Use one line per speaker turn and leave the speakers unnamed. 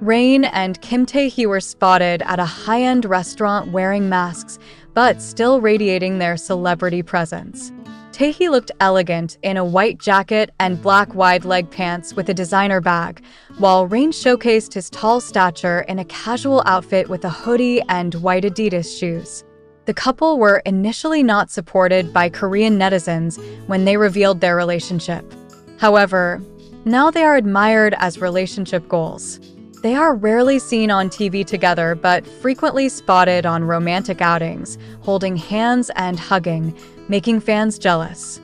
Rain and Kim Tae Hee were spotted at a high-end restaurant wearing masks, but still radiating their celebrity presence. Tae Hee looked elegant in a white jacket and black wide-leg pants with a designer bag, while Rain showcased his tall stature in a casual outfit with a hoodie and white Adidas shoes. The couple were initially not supported by Korean netizens when they revealed their relationship. However, now they are admired as relationship goals. They are rarely seen on TV together, but frequently spotted on romantic outings, holding hands and hugging, making fans jealous.